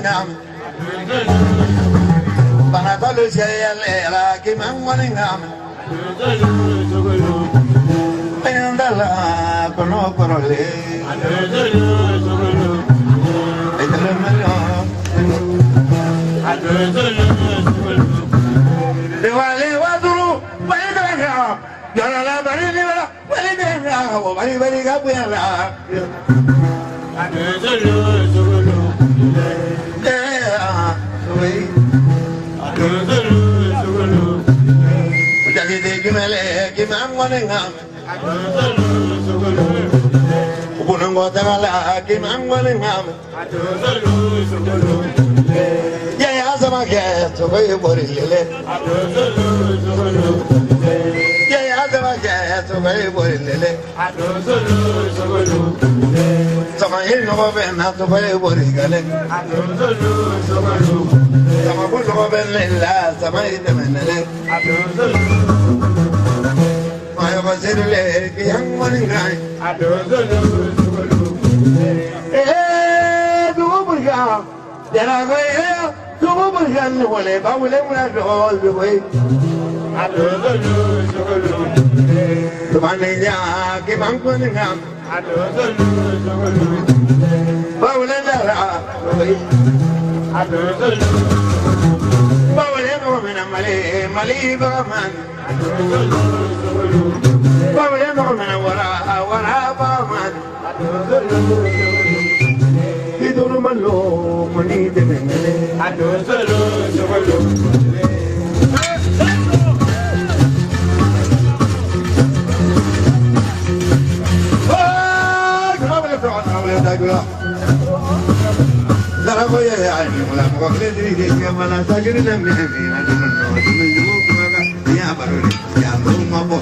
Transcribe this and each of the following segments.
ngam bana tolu shayal era ki mangwani ngam ayandala kono korole Dewale waduru baidanga Yarala bari niwala baidanga wa bari bari gabuyala Adezulu zulu Adezulu zulu Ujagi de gimele gimangwane ngam Adezulu zulu Ubunungo tagala gimangwane ngam Adezulu zulu Ya sama ke to koy borilele Adezulu zulu Ya sama ke to koy borilele Adezulu zulu Sama il no ben na to koy borilele Adezulu zulu Sama bul no ben la sama ite menele Adezulu Mayo basirle ki yang maningai Adezulu zulu du burga Dera koy Como burgan wale ba wale muna dol be boy Adezulu zulu Tumane ya ke bangkone ngam Adezulu zulu Ba wale dara boy Adezulu Ba wale no mena male mali ba man Adezulu zulu Ba wale no mena wala ba man Adezulu Idolo malo mani de mengale Adezulu zulu Lara voy a ay la mujer dirige que mala sagre na me na no no me yo kuma ya barore ya no mabo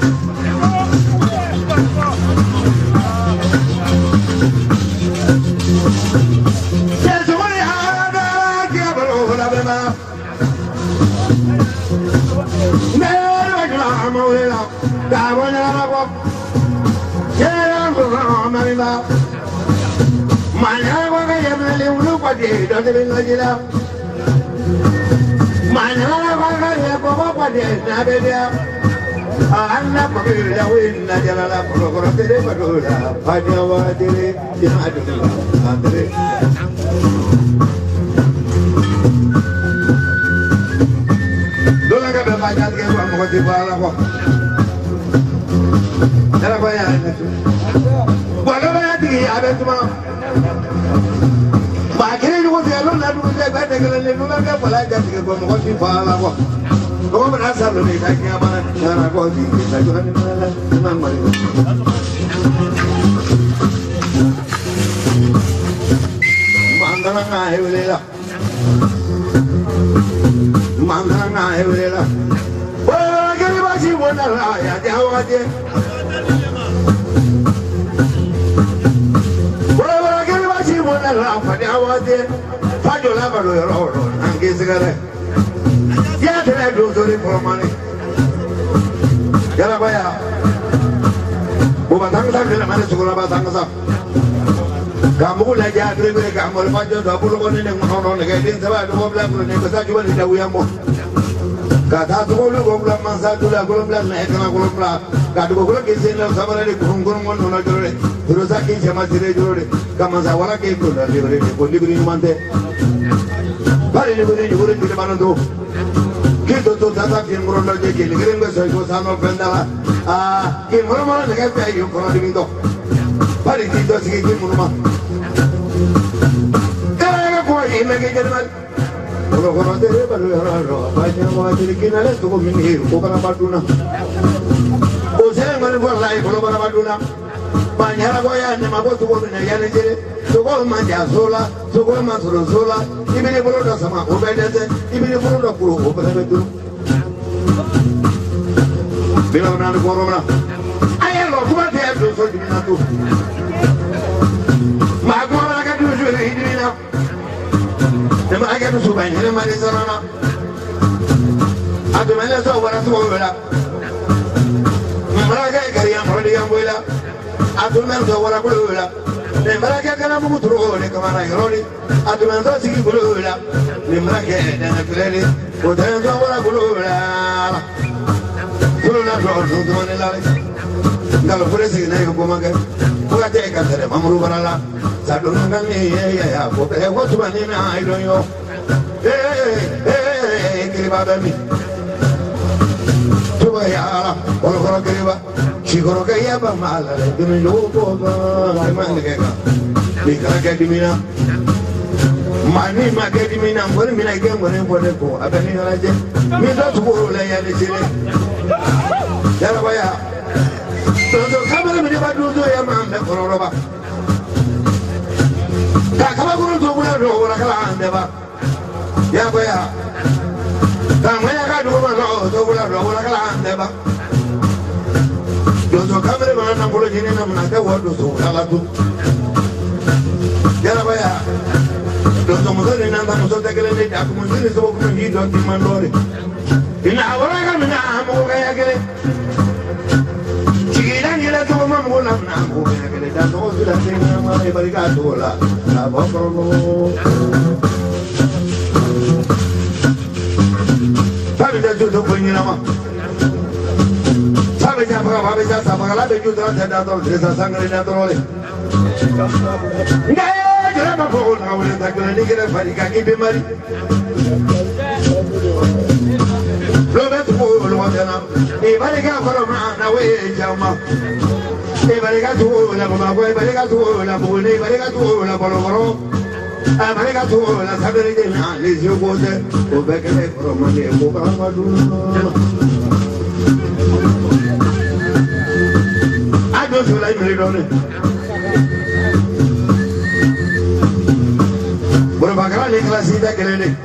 Kamu lagi ada mereka kamu lepas jauh 20 menit yang menonton negeri sebab 12 menit besar cuma di jauh yang mau. Kata tu kalau gomla masa tu lah gomla naik kena gomla. Kata gomla kisah ni sama ada kurung mana jore. Terus aku sama sire jore. Kamu sawala ke ikut dari jore. Kondi beri mante. Bari ni beri jore di mana tu? Kita tu datang ke kurung lagi ke negeri besar itu sama pendala. Ke mana negeri pergi kurang di minto. Bari kita sikit mana. Ini kejaran. Kalau deh baru orang banyak orang jadi kena tu kau minggu, kau kana paduna. Kau saya mana buat lain kalau kana paduna. Banyak orang yang ni mabuk tu kau ni yang jadi. Tu kau manja sola, tu kau masuk sola. Ini ni perlu dah sama, kau beda je. Ini perlu dah puluh, kau beda betul. Bila mana kau orang ayah lo, kau mati ada tu di mana tu. Mak kau orang kan tu jual ini ni nak. Nama agak tu subhan, ini mana sana? Atu mana tu orang tu orang. Mereka kerja yang perlu yang boleh. Atu mana tu orang boleh. Nemrake kana mutro le kamana ironi atumenzo sigi gulula nemrake dana kulele otenzo wala gulula gulula do do la ngalo puresi na ko maga ko ate ka tere mamru barala sadu ngani ya ko be ko tubani na idoyo kiriba dami tuba ya wala kiriba Chikoro kaya ba mala le dumi lobo ba man ke ka dikara ke dimina mani ma ke dimina ngori mina ke ngori ngori ko abani hala je mi do tuburu le ya de sire yara baya to kamera mi ba do ya ma me kororo ba ka kama guru to bula do wala kala ande ba ya baya ta maya ka do ma no to bula do wala kala ande ba Dozo kamera mana bolo jini na mnaka wado so kalatu. Yara baya. Dozo muzuri na nda muzo tegele ne jaku muzuri so kuna hido kimandore. Ina awara ka mina amu kaya kele. Chigira ngila to mamu na na amu kaya kele. Dozo sila tena ma ibarika dola. Na bokoro. Tabi da jodo kunyina ma. Sabe ya sabaka la beju da da da da sangre na tole. Ngai jara ma ko na wala da ko ni kire fari ka ki be mari. Lo bet ko lo wa na. E bari ka ko na we jama. E bari ka tu la ma ko e bari ka tu la bo ne bari ka tu la bolo bolo. A bari ka tu la sabe de na le jo ko de o be ke ko ma de ko ka ma du. I don't like me, don't it? What about I see that getting?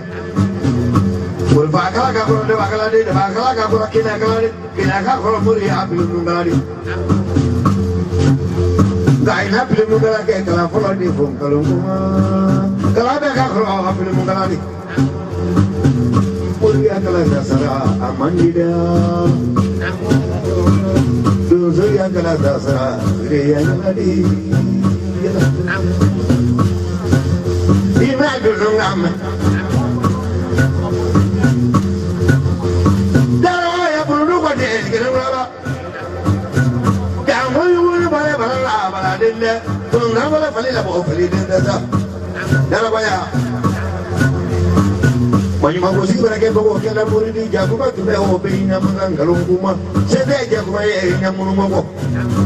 Well, Bakala for the Bakala, the Bakala for a Kinaka for a fully happy Mugari. Dine happy Mugara, Kalafoli from Kaluma, Kalabaka for happy Mugari. Puriakala Sara, Amandida. Zoya kala dasa, Riya nadi. Ina dulungam. Dara ya bulu ko de kene wala. Ya mo yu bala bala bala dinde. Tungam bala fali la bo fali dinde sa. Dara baya. Mani magosi berake bawa kena muri di jaguba tu beho beina mengangalung kuma. Sede jaguba ye nyamunu mabo.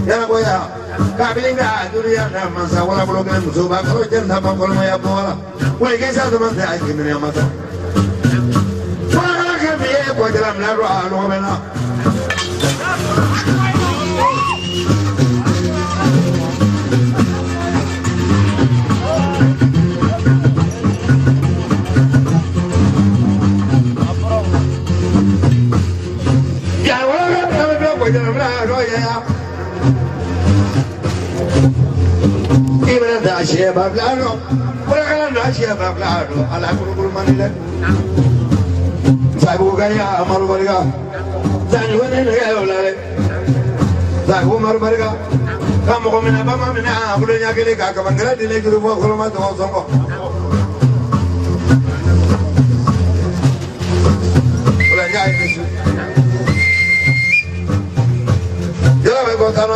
Ya boya. Kabilinga dunia na masa wala bolo kena musuba kalau jenda pangkol maya bola. Woi kesa teman saya kini mata. Wala kami ye ko dalam lalu alo bena. Ibn Dashia Bablano, Puragan Dashia Bablano, Alakuru Manila, Sabugaya, Marubariga, Zanuan and Gayolare, Zagu Marubariga, come home in Abamina, Burinaka, Kamangara, the lake of Colomado.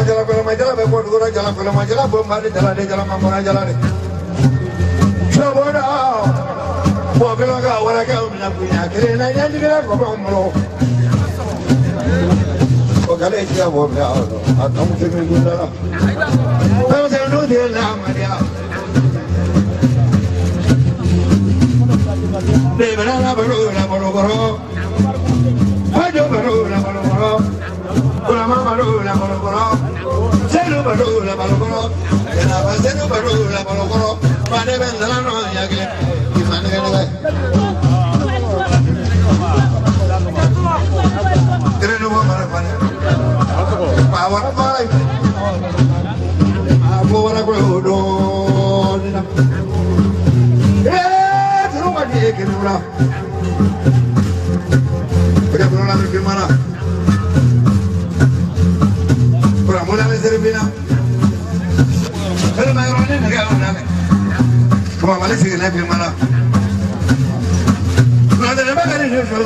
Jalan film majalah, buat guru jalan film majalah, belum ada jalan mampu jalan. Coba dah, buat kalau kau orang kau nak punya, kerana yang juga kau mahu. Oh kalau itu ya buat dia, atau mungkin guna lah. Kalau saya dulu dia lama dia. Di mana baru, ajo baru. Ulama baru la balokoro, selu baru la balokoro, kenapa selu baru la balokoro? Pada bendalan orang ya ke, gimana kan? Keren lu mana? Power apa? Aku orang kudo. Terus lagi kena berapa? Kita pulang ke mana? Mula me servina. Pero me agarró Come on, let's see the next one. Brother, the back of the show,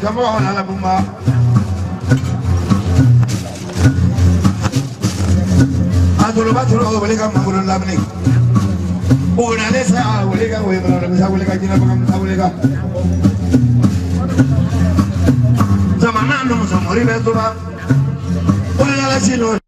come on, Alabama. I told about to know when they come to Labney. Oh, now let's have a liquor with a Zamanano, some River. What did I let you know?